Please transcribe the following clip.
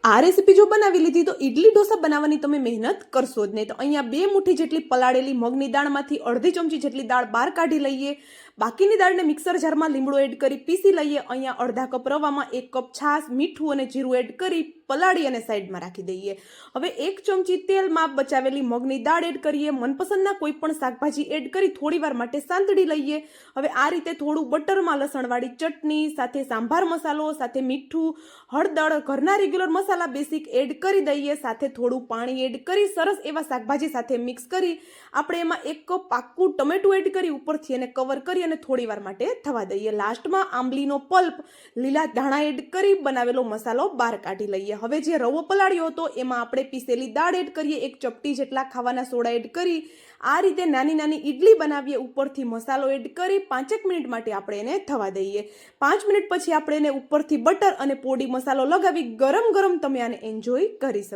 આ રેસીપી જો બનાવી લીધી તો ઇડલી ઢોસા બનાવવાની તમે મહેનત કરશો જ નહીં. તો અહીંયા 2 મુઠ્ઠી જેટલી પલાળેલી મગની દાળમાંથી અડધી ચમચી જેટલી દાળ બહાર કાઢી લઈએ. બાકીની દાળને મિક્સર જારમાં લીમડો એડ કરી પીસી લઈએ. અહીંયા અડધા કપ રવામાં 1 કપ છાશ, મીઠું અને જીરું એડ કરી પલાળી અને સાઈડમાં રાખી દઈએ. હવે 1 ચમચી તેલમાં બચાવેલી મગની દાળ એડ કરીએ. મનપસંદના કોઈ પણ શાકભાજી એડ કરી થોડીવાર માટે સાંતળી લઈએ. હવે આ રીતે થોડું બટરમાં લસણવાળી ચટણી સાથે સાંભાર મસાલો સાથે મીઠું, હળદર, ઘરના રેગ્યુલર મસાલા બેસિક એડ કરી દઈએ. સાથે થોડું પાણી એડ કરી સરસ એવા શાકભાજી સાથે મિક્સ કરી આપણે એમાં 1 કપ પાક્કું ટમેટું એડ કરી ઉપરથી એને કવર કરી અને થોડીવાર માટે થવા દઈએ. લાસ્ટમાં આંબલીનો પલ્પ, લીલા ધાણા એડ કરી બનાવેલો મસાલો બહાર કાઢી લઈએ. હવે જે રવો પલાળ્યો હતો એમાં આપણે પીસેલી દાળ એડ કરીએ. 1 ચપટી જેટલા ખાવાના સોડા એડ કરી આ રીતે નાની નાની ઇડલી બનાવીએ. ઉપરથી મસાલો એડ કરી 5 મિનિટ માટે આપણે એને થવા દઈએ. 5 મિનિટ પછી આપણે એને ઉપરથી બટર અને પોડી મસાલો લગાવી ગરમ ગરમ તમે આને એન્જોય કરી શકો.